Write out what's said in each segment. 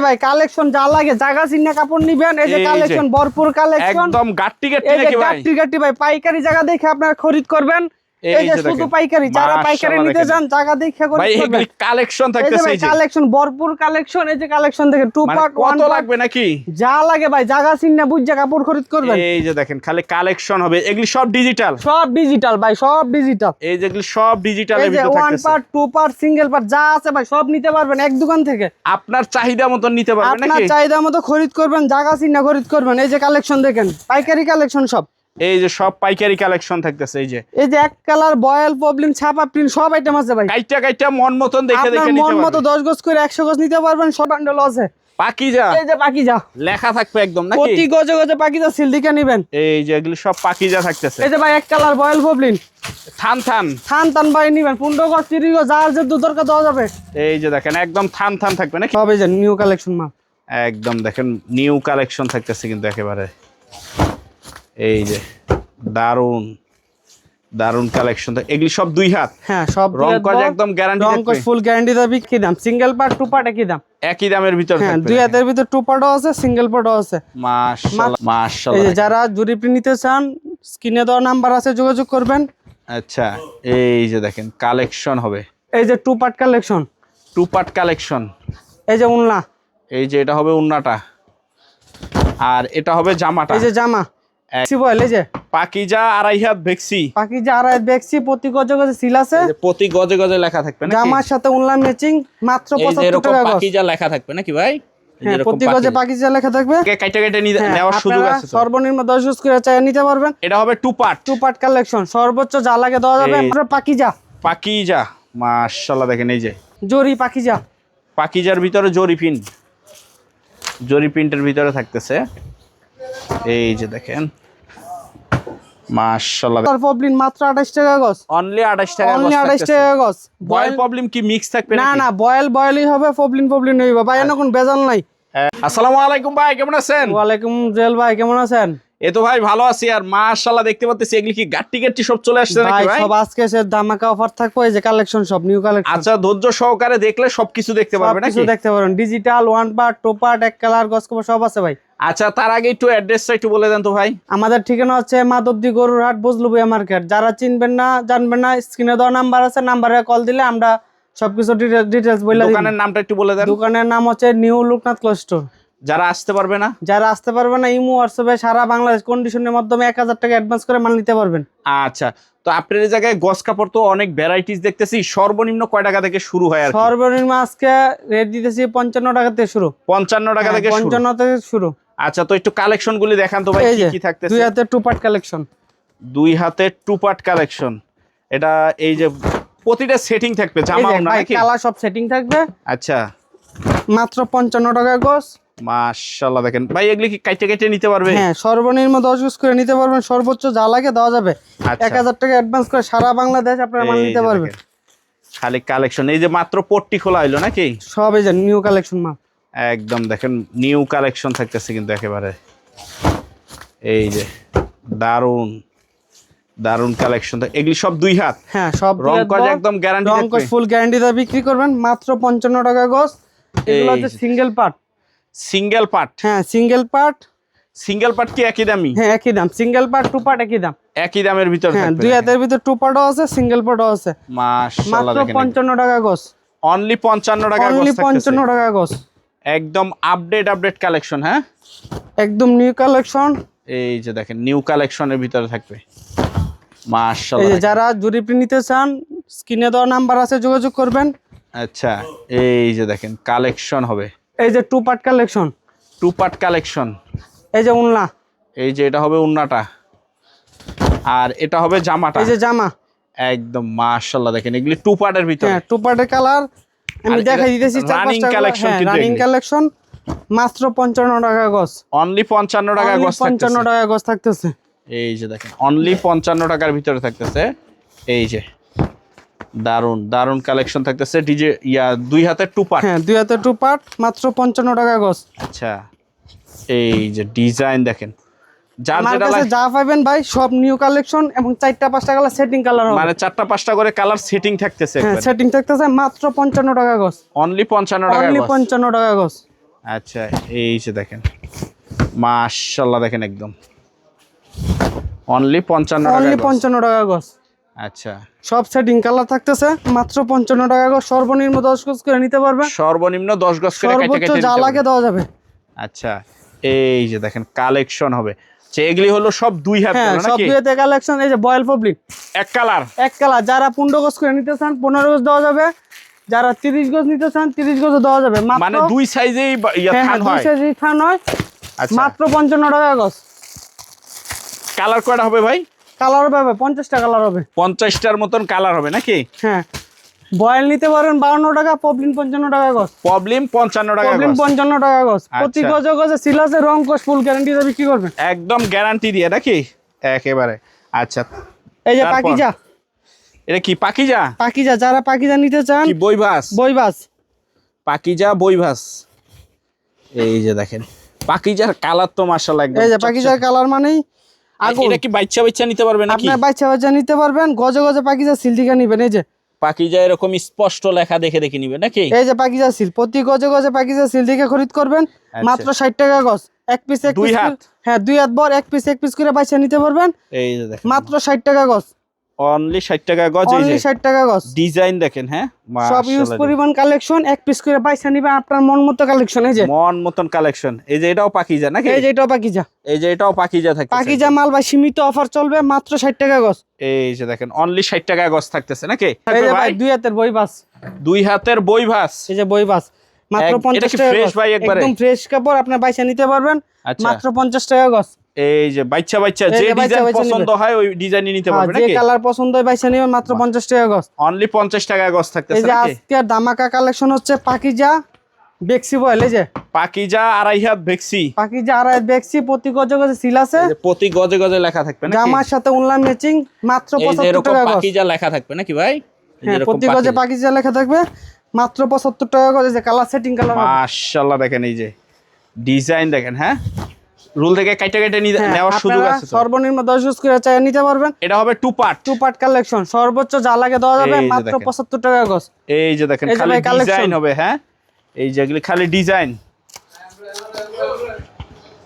ভাই কালেকশন যা লাগে জায়গা চিহ্নে কাপড় নিবেন। এই যে কালেকশন ভরপুর কালেকশন, একদম গাট্টি গাট্টি নাকি ভাই? গাট্টি গাট্টি ভাই, পাইকারি জায়গা দেখে আপনারা খরিদ করবেন। এই যে শুধু পাইকারি, যারা পাইকারি নিতে চান জায়গা দেখে খরিদ করবেন। ভাই কালেকশন থাকতেছে, এই যে কালেকশন ভরপুর কালেকশন। এই যে কালেকশন দেখেন, টু পার্ট ওয়ান কত লাগবে নাকি যা লাগে ভাই জায়গা চিহ্নে বুঝে কাপড় খরিদ করবেন। এই যে দেখেন খালি কালেকশন হবে, এগুলি সব ডিজিটাল, সব ডিজিটাল ভাই, সব ডিজিটাল। এই যেগুলি সব ডিজিটালের এই যে ভিতর ওয়ান থাকতেছে। Part, two part, single part যা আছে ভাই সব নিতে পারবেন এক দোকান থেকে। আপনার চাহিদা মতন নিতে পারবেন নাকি? আপনার চাহিদা মতো খরিদ করবেন, জায়গা চিহ্নে খরিদ করবেন। এই যে কালেকশন দেখেন, পাইকারি কালেকশন সব। এই যে সব পাইকারি কালেকশন থাকতেছে। এই যে এক কালার বয়েল প্রবলেম ছাপা প্রিন্ট সব আইটেম আছে ভাই। কাইটা মন মতন দেখে আপনার দেখে নিতে মন মতো পারবেন। 10 গজ করে 100 গজ নিতে পারবেন, সব বান্ডেল আছে। পাকিজা, এই যে পাকিজা লেখা থাকবে একদম নাকি? প্রতি গজে গজে পাকিজা সিল দিকে নেবেন। এই যে এগুলি সব পাকিজা থাকতেছে। এই যে ভাই এক কালার বয়েল প্রবলেম থান থান থান ভাই নিবেন, 15 গজ 30 গজ যার যে দরকার দেওয়া যাবে। এই যে দেখেন একদম থান থাকবে নাকি? সব এই যে নিউ কালেকশন মাল, একদম দেখেন নিউ কালেকশন থাকতেছে কিন্তু একেবারে। এই যে দারুন দারুন কালেকশন, এগুলি সব 2 হাত। হ্যাঁ সব রং কাজ একদম গ্যারান্টি রং থাকবে। কাজ ফুল গ্যারান্টি দেবে। কি দাম? সিঙ্গেল পার্ট টু পার্ট একই দাম, একই দামের ভিতর হ্যাঁ থাকবে। 2 হাতের ভিতর টু পার্টও আছে, সিঙ্গেল পার্টও আছে। মাশাআল্লাহ এই মাশাআল্লাহ। যে যারা জুরি প্রিন্ট নিতে চান স্ক্রিনে দেওয়া নাম্বার আছে, যোগাযোগ করবেন। আচ্ছা এই যে দেখেন কালেকশন হবে, এই যে two part collection, 2 part collection. এই যে উন্না, এই যে এটা হবে উন্নাটা, আর এটা হবে জামাটা। এই যে জামা বল, এই যে পাকিজা 2.5 হাত ভেক্সি, পাকিজা আর দেখছি প্রতি গজে গজে সিল আছে। এই যে প্রতি গজে গজে লেখা থাকবে নাকি? জামার সাথে উন্না ম্যাচিং, মাত্র এই যে 75 এরকম টাকা গজ। পাকিজা লেখা থাকবে নাকি ভাই? হ্যাঁ প্রতি গজে পাকিজা লেখা থাকবে। কাইটা হ্যাঁ, নেওয়ার সুযোগ আপনারা আছে তো? সর্বনিম্ন 10 গজ করে চাই নিতে পারবেন। এটা হবে 2 পার্ট, টু পার্ট কালেকশন, সর্বোচ্চ যা লাগে দেওয়া যাবে। আমরা পাকিজা পাকিজা মাশাআল্লাহ দেখেন এই যে জরি পাকিজা, পাকিজার ভিতরে জরি প্রিন্টের ভিতরে থাকতেছে। এই যে দেখেন মাশাআল্লাহ। তার প্রবলেম মাত্র 28 টাকা গজ, অনলি 28 টাকা অনলি 28 টাকা গজ। বয়েল প্রবলেম কি মিক্স থাকবে না নাকি? না বয়েলই হবে, প্রবলেম হইবে ভাই, এনে কোন বেজাল নাই। আসসালামু আলাইকুম ভাই, কেমন আছেন? ওয়ালাইকুম জেল ভাই, কেমন আছেন? এই তো ভাই ভালো আছি। আর মাশাআল্লাহ দেখতে পাচ্ছি এগুলি কি গাট্টি সব চলে আসছে নাকি ভাই? সব আজকে সে ধামাকা অফার থাকবে। এই যে কালেকশন সব নিউ কালেকশন। আচ্ছা ধৈর্য সহকারে দেখলে সবকিছু দেখতে পারবে নাকি? সবকিছু দেখতে পারেন, digital one part two part এক কালার গজ কভার সব আছে ভাই। আচ্ছা তার আগে একটু অ্যাড্রেসটা একটু বলে দেন তো ভাই। আমাদের ঠিকানা হচ্ছে মাধবদী গরুর হাট, বজলুবিয়া মার্কেট। যারা চিনবেন না জানবেন না, স্ক্রিনে দেওয়া নাম্বার আছে, নাম্বারে কল দিলে আমরা সবকিছু ডিটেইলস বলে দিই। দোকানের নামটা একটু বলে দেন। দোকানের নাম হচ্ছে নিউ লোকনাথ ক্লথ স্টোর। যারা আসতে পারবে না, ইমো হোয়াটসঅ্যাপে সারা বাংলাদেশ কন্ডিশনের মাধ্যমে 1000 টাকা অ্যাডভান্স করে মাল নিতে পারবেন। আচ্ছা তো আপনার এই জায়গায় গস কাপড় তো অনেক ভ্যারাইটিস দেখতেছি, সর্বনিম্ন কয় টাকা থেকে শুরু হয়? আর সর্বনিম্ন আজকে রেট দিতেছি 55 টাকা থেকে শুরু। 55 টাকা থেকে শুরু? 55 থেকে শুরু। আচ্ছা তো একটু কালেকশন গুলি দেখান তো ভাই, এই কি যে কি থাকতেছে? 2 হাতে টু পার্ট কালেকশন, 2 হাতে 2 পার্ট কালেকশন। এটা এই যে প্রতিটা সেটিং থাকবে, জামা ওড়না নাকি? কালার সব সেটিং থাকবে। আচ্ছা মাত্র 55 টাকা গজ। মাশাআল্লাহ দেখেন ভাই, এগুলি কি কাইটে নিতে পারবে? হ্যাঁ সর্বনিম্ন 10 গজ করে নিতে পারবেন, সর্বোচ্চ যা লাগে দেওয়া যাবে। আচ্ছা। 1000 টাকা অ্যাডভান্স করে সারা বাংলাদেশ আপনারা মাল এই নিতে যে পারবেন। দেখেন, খালি কালেকশন। এই যে মাত্র পট্টি খোলা হইলো নাকি? সব এই যে নিউ কালেকশন মাল, একদম দেখেন নিউ কালেকশন থাকতেছে কিন্তু একেবারে। এই যে দারুন কালেকশন, এগুলি সব 2 হাত। হ্যাঁ সব রং কাজ একদম গ্যারান্টি রং থাকবে। কাজ ফুল গ্যারান্টি দিয়ে বিক্রি করবেন মাত্র 55 টাকা গজ। এগুলো হচ্ছে সিঙ্গেল পার্ট। Single part? হ্যাঁ সিঙ্গেল পার্ট। সিঙ্গেল পার্ট কি একই দামি? হ্যাঁ একই দাম, সিঙ্গেল পার্ট টু পার্ট একই দাম, একই দামের ভিতর হ্যাঁ থাকবে। 2 হাতের ভিতর টু পার্টও আছে, সিঙ্গেল পার্টও আছে। মাশাআল্লাহ মাত্র দেখেন 55 টাকা গজ, অনলি 55 টাকা গজ অনলি থাকতেছে। 55 টাকা গজ। একদম আপডেট কালেকশন। হ্যাঁ একদম নিউ কালেকশন। এই যে দেখেন নিউ কালেকশনের ভিতরে থাকবে। এই মাশাআল্লাহ। যে যারা জুরি প্রিন্ট নিতে চান স্ক্রিনে দেওয়া নাম্বার আছে, যোগাযোগ করবেন। আচ্ছা এই যে দেখেন কালেকশন হবে, এই যে two part collection, 2 part collection. এই যে উন্না, এই যে এটা হবে উন্নাটা, আর এটা হবে জামাটা। এই যে জামা একদম মাশাআল্লাহ দেখেন এগুলি 2 পার্টের ভিতরে। হ্যাঁ টু পার্টের কালার আমি দেখাই দিতেছি। রানিং কালেকশন কিন্তু রানিং এগুলি। কালেকশন মাত্র 55 টাকা গজ, অনলি 55 টাকা গজ থাকতেছে। 55 টাকা গজ থাকতেছে। এই যে দেখেন অনলি 55 টাকার ভিতরে থাকতেছে। এই যে দারুন কালেকশন থাকতেছে। ডিজে 2 হাতে 2 পার্ট। হ্যাঁ 2 হাতে টু পার্ট মাত্র 55 টাকা গজ। আচ্ছা এই যে ডিজাইন দেখেন, যার আমার যেটা কাছে লাগে যা পাবেন ভাই সব নিউ কালেকশন, এবং 4টা 5টা কালার সেটিং কালার হবে, মানে 4টা 5টা করে কালার সেটিং থাকতেছে। হ্যাঁ সেটিং থাকতেছে মাত্র 55 টাকা গজ, অনলি 55 টাকা অনলি গজ। 55 টাকা গজ। আচ্ছা এই যে দেখেন মাশাআল্লাহ দেখেন একদম অনলি 55 টাকা অনলি গজ। 55 টাকা গজ। আচ্ছা সব সেটিং কালার থাকতেছে মাত্র 55 টাকা গজ, সর্বনিম্ন 10 গজ করে নিতে পারবে, সর্বনিম্ন 10 গজ করে সর্বোচ্চ কেটে যা লাগে দেওয়া যাবে। আচ্ছা এই যে দেখেন কালেকশন হবে, এগুলি হলো সব দুই হাত হ্যাঁ গেল সব নাকি? দুইতে কালেকশন। এই যে বয়েল পবলিক এক কালার, এক কালার, যারা 15 গজ করে নিতে চান 15 গজ দেওয়া যাবে, যারা 30 গজ নিতে চান 30 গজ দেওয়া যাবে। মানে দুই সাইজেই থান হয়। থান হয় আচ্ছা মাত্র 55 টাকা গজ। কালার কয়টা হবে ভাই? কালার হবে 50টা কালার হবে, 50টার মতন কালার হবে নাকি? হ্যাঁ বয়েল নিতে পারেন 52 টাকা, পবলিন 55 টাকা গজ। প্রবলেম 55 টাকা পবলিন গজ। 55 টাকা গজ। প্রতি আচ্ছা। গজে গজে সিল আছে, রং কোষ ফুল গ্যারান্টি দিয়ে বিক্রি করবেন একদম গ্যারান্টি দিয়ে নাকি একেবারে। আচ্ছা এই যে তারপর? পাকিজা, এটা কি পাকিজা? পাকিজা যারা পাকিজা নিতে চান কি বইভাস? বইবাস। পাকিজা বইভাস। এই যে দেখেন পাকিজার কালার তো মাশাআল্লাহ একদম এই যে পাকিজার কালার মানেই আগুন। এটা কি বাচ্চা বাচ্চা নিতে পারবে নাকি? আপনার বাচ্চা বাচ্চা নিতে পারবেন, গজে গজে পাকিজা সিল দিকে নিবেন। এই যে পাকিজা এরকম স্পষ্ট লেখা দেখে দেখে নিবে নাকি? এই যে পাকিজা সিল, প্রতি গজে গজে পাকিজা সিল দিকে খরিদ করবেন মাত্র 60 টাকা গজ। এক পিস এক দুই পিস হাত? হ্যাঁ 2 হাত বর, এক পিস করে বাচ্চা নিতে পারবেন এই যে দেখেন মাত্র 60 টাকা গজ। অনলি 60 টাকা গজ। এই অনলি যে 60 টাকা গজ। ডিজাইন দেখেন, হ্যাঁ সব ইউজ মাশাআল্লাহ পরিমাণ কালেকশন, এক পিস করে পয়সা নিবে আপনার মন মতো কালেকশন। এই যে মন মতন কালেকশন। এই যে এটাও পাকিজা নাকি? এই যে এটাও পাকিজা, এই যে এটাও পাকিজা থাকতেছে। পাকিজা মাল ভাই সীমিত অফার চলবে মাত্র 60 টাকা গজ। এই যে দেখেন অনলি 60 টাকা গজ থাকতেছে নাকি? এই যে ভাই ভাই 2 হাতের বইবাস, দুই হাতের বইভাস। এই যে বইবাস মাত্র এটা 50 কি টাকা ফ্রেশ গজ। ভাই একবারে? একদম ফ্রেশ কাপড়, আপনার পয়সা নিতে পারবেন আচ্ছা। মাত্র 50 টাকা গজ। এই যে বাচ্চা বাচ্চা এই যে যে বাচ্চা ডিজাইন বাচ্চা পছন্দ হয় ওই ডিজাইনই নিতে হ্যাঁ, পারবে যে নাকি? কালার পছন্দ হয় পয়সা নিবেন মাত্র 50 টাকা গজ। অনলি 50 টাকা গজ এই থাকতেছে যে নাকি? আজকের ধামাকা কালেকশন হচ্ছে পাকিজা বেক্সি বয়েল। এই যে পাকিজা আড়াই হাত ভেক্সি। পাকিজা আর বেক্সি, প্রতি গজে গজে সিল আছে, এই যে প্রতি গজে গজে লেখা থাকবে নাকি? জামার সাথে উনলা ম্যাচিং মাত্র এই যে 75 এরকম টাকা গজ। পাকিজা লেখা থাকবে নাকি ভাই? এই যে হ্যাঁ এরকম প্রতি গজে পাকিজা লেখা থাকবে মাত্র 75 টাকা গজ। এই যে কালার সেটিং কালার হবে। মাশাআল্লাহ দেখেন এই যে ডিজাইন দেখেন, হ্যাঁ রুল থেকে কাইটা কাইটা হ্যাঁ, নেওয়ার সুযোগ আপনারা আছে তো। সর্বনিম্ন 10 গজ করে চাই নিতে পারবেন। এটা হবে টু পার্ট। 2 পার্ট কালেকশন, সর্বোচ্চ যা লাগে দেওয়া যাবে এই যে মাত্র দেখেন। 75 টাকা গজ। এই যে দেখেন এই যে খালি ভাই collection। ডিজাইন হবে, হ্যাঁ এই যেগুলি খালি ডিজাইন।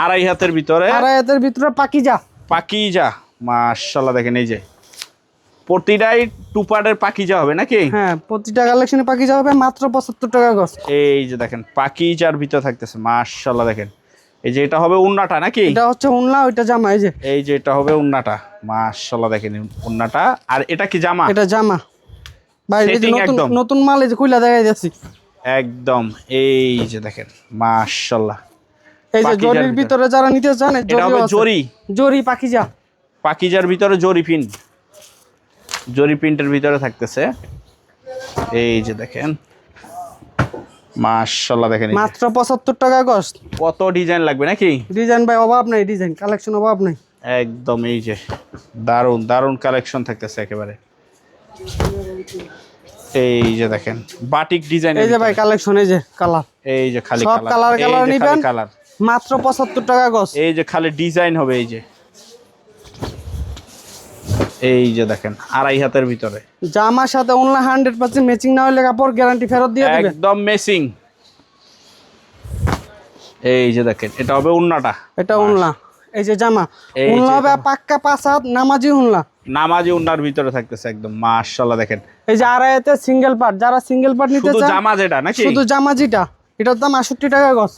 আড়াই হাতের ভিতরে আর এদের ভিতরে পাকিজা, পাকিজা মাশাআল্লাহ দেখেন এই যে প্রতিটাই টু পার্টের পাকিজা হবে নাকি? হ্যাঁ প্রতিটা কালেকশনে পাকিজা হবে মাত্র 75 টাকা গজ। এই যে দেখেন পাকিজার ভিতর থাকতেছে মাশাআল্লাহ দেখেন। এই যে এটা হবে উন্নাটা নাকি? এটা হচ্ছে উনলা, ওইটা জামা। এই যে এই যে এটা হবে উন্নাটা মাশাআল্লাহ দেখেন উন্নাটা। আর এটা কি জামা? এটা জামা ভাই। এই যে Setting নতুন একদম। নতুন মাল এই যে খুলে দেখাই যাচ্ছি। একদম এই যে দেখেন মাশাআল্লাহ। এই যে পাকিজার জরির ভিতর। ভিতরে যারা নিতে চান এই এটা হবে জরিও আছে। জরি। জরি পাকিজা, পাকিজার ভিতরে জরি প্রিন্ট, জরি প্রিন্টের ভিতরে থাকতেছে। এই যে দেখেন মাশাআল্লাহ দেখেন এই যে। মাত্র 75 টাকা গজ। কত ডিজাইন লাগবে নাকি? ডিজাইন ভাই অভাব নাই, ডিজাইন কালেকশন অভাব নাই। একদম এই যে দারুন দারুন কালেকশন থাকতেছে একেবারে। এই যে দেখেন বাটিক ডিজাইন। এই যে ভাই কালেকশন, এই যে কালার, এই যে খালি সব কালার এই কালার যে খালি নিবেন কালার। মাত্র 75 টাকা গজ। এই যে খালি ডিজাইন হবে এই যে। এই যে দেখেন আড়াই হাতের ভিতরে জামার সাথে উনলা 100% ম্যাচিং না হলে কাপড় গ্যারান্টি ফেরত দিয়ে দিবে। একদম মেসিং। এই যে দেখেন এটা হবে উন্নাটা। এটা উনলা। এই যে জামা এই যে উনলা হবে এটা। পাক্কা 5 হাত নামাজি উনলা। নামাজি উন্নার ভিতরে থাকতেছে একদম মাশাআল্লাহ দেখেন। এই যে আড়াইতে সিঙ্গেল পার্ট, যারা সিঙ্গেল পার্ট নিতে শুধু চান জামা যেটা নাকি? শুধু জামা যেটা, এটার দাম 68 টাকা গজ।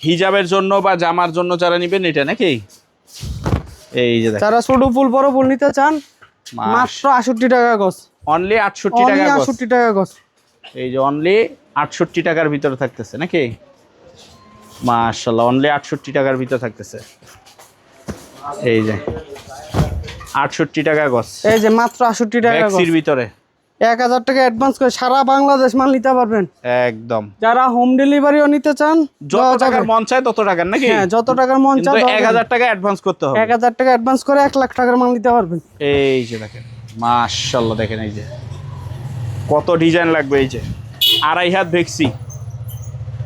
হিজাবের জন্য বা জামার জন্য যারা নেবেন এটা নাকি? এই যে দেখেন যারা ছোট ফুল বড় ফুল নিতে চান মাত্র 68 টাকা গজ। অনলি 68 টাকা গজ। 68 টাকা গজ। এই যে অনলি 68 টাকার ভিতরে থাকতেছে নাকি? মাশাআল্লাহ অনলি 68 টাকার ভিতরে থাকতেছে। এই যে 68 টাকা গজ। এই যে মাত্র 68 টাকা গজ। ম্যাক্সির ভিতরে 1000 টাকা অ্যাডভান্স করে সারা বাংলাদেশ মাল নিতে পারবেন। একদম যারা হোম ডেলিভারিও নিতে চান যত দেওয়া টাকার যাবে। মন চায় তত টাকার নাকি? হ্যাঁ যত টাকার মন কিন্তু চায় 1000 টাকা অ্যাডভান্স করতে হবে। 1000 টাকা অ্যাডভান্স করে 1 লাখ টাকার মাল নিতে পারবেন। এই যে দেখেন মাশাআল্লাহ দেখেন এই যে কত ডিজাইন লাগবে। এই যে আড়াই হাত ভেক্সি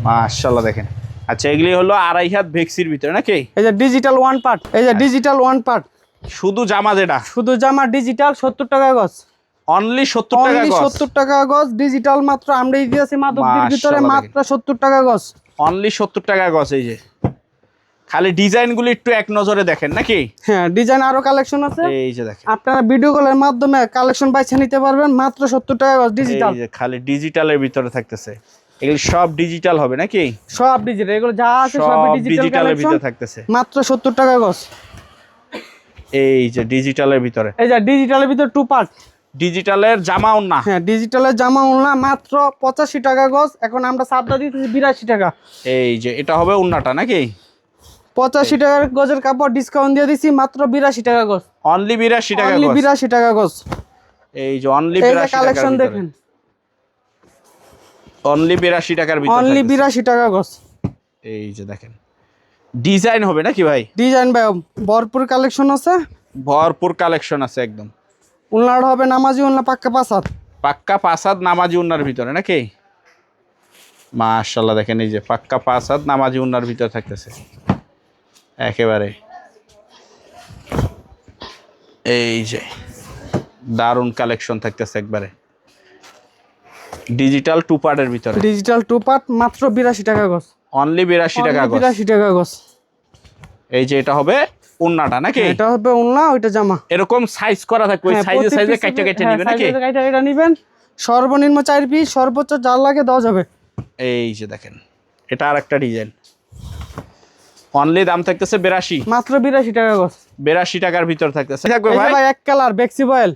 মাশাআল্লাহ দেখেন। আচ্ছা এগুলি হলো আড়াই হাত ভেক্সির ভিতরে নাকি? এই যে ডিজিটাল ওয়ান পার্ট, এই যে ডিজিটাল ওয়ান পার্ট শুধু জামা যেটা শুধু জামা ডিজিটাল 70 টাকা গজ। অনলি 70 টাকা অনলি গজ। 70 টাকা গজ ডিজিটাল মাত্র। আমরা দিয়েছি মাদকদের ভিতরে মাশাআল্লাহ মাত্র 70 টাকা গজ। অনলি 70 টাকা গজ। এই যে খালি ডিজাইনগুলো একটু এক নজরে দেখেন নাকি? হ্যাঁ, ডিজাইন আরো কালেকশন আছে, এই যে দেখেন, আপনারা ভিডিও কলের মাধ্যমে কালেকশন বাইছে নিতে পারবেন মাত্র 70 টাকা গজ ডিজিটাল। এই যে খালি ডিজিটালের ভিতরে থাকতেছে, এগুলো সব ডিজিটাল হবে নাকি? সব ডিজিটাল, এগুলো যা আছে সব সবই ডিজিটাল ডিজিটালের কালেকশন, ভিতরে থাকতেছে। মাত্র 70 টাকা গজ। এই যে ডিজিটালের ভিতরে, এই যে ডিজিটালের ভিতর টু পার্ট, ডিজিটালের জামা ওন্না। হ্যাঁ ডিজিটালের জামা ওড়না মাত্র 85 টাকা গজ। এখন আমরা সাবদা দিতেছি 82 টাকা। এই যে এটা হবে ওন্নাটা নাকি? 85 টাকার গজের কাপড় ডিসকাউন্ট দিয়ে দিছি মাত্র 82 টাকা গজ। অনলি 82 টাকা অনলি গজ। 82 টাকা গজ। এই যে অনলি এই যে 82 টাকার কালেকশন ভিতরে, দেখেন, অনলি 82 টাকার ভিতরে অনলি থাকতেছে। 82 টাকা গজ। এই যে দেখেন, ডিজাইন হবে নাকি ভাই? ডিজাইন ভাই ভরপুর কালেকশন আছে, ভরপুর কালেকশন আছে একদম। উলনাটা হবে নামাজি উলনা পাক্কা 5 হাত। পাক্কা 5 হাত নামাজি উন্নার ভিতরে নাকি? মাশাআল্লাহ দেখেন, এই যে পাক্কা 5 হাত নামাজি উন্নার ভিতরে থাকতেছে একেবারে। এই যে দারুন কালেকশন থাকতেছে একবারে, ডিজিটাল টু পার্টের ভিতরে। ডিজিটাল টু পার্ট মাত্র 82 টাকা গজ। অনলি 82 টাকা গজ। 82 টাকা গজ। এই যে এটা হবে উন্নাটা নাকি? এটা হবে উলনা, ওইটা জামা। এরকম সাইজ করা থাকবে, ওই হ্যাঁ, সাইজে প্রতি সাইজে piece কাইটা কাইটা হ্যাঁ, নিবে নাকি? সাইজে কাইটা নিবেন। সর্বনিম্ন 4 পিস, সর্বোচ্চ যার লাগে দেওয়া যাবে। এই যে দেখেন, এটা আরেকটা ডিজাইন। অনলি দাম থাকতেছে 82, মাত্র 82 টাকা গজ। 82 টাকার ভিতর থাকতেছে। থাকবে এই যে ভাই, ভাই এক কালার বেক্সি বয়েল,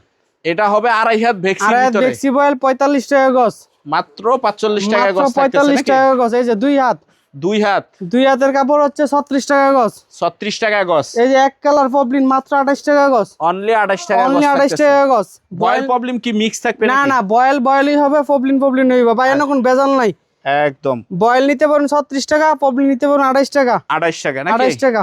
এটা হবে 2.5 হাত ভেক্সির আর ভিতরে, বেক্সি বয়েল 45 টাকা গজ। মাত্র 45 টাকা মাত্র গজ থাকতেছে 45 নাকি? টাকা গজ। এই যে 2 হাত, 2 হাত 2 হাতের কাপড় হচ্ছে 36 টাকা গজ। 36 টাকা গজ। এই যে এক কালার পপলিন মাত্র 28 টাকা গজ। অনলি 28 টাকা গজ অনলি 28 থাকতেছে। টাকা গজ। বয়েল প্রবলেম কি মিক্স থাকবে না নাকি? না, বয়েল বয়েলই হবে, পপলিন পপলিন হইবে ভাই, এনে কোন ভেজাল নাই। একদম বয়েল নিতে পারেন 36 টাকা, পপলিন নিতে পারেন 28 টাকা। 28 টাকা নাকি? 28 টাকা।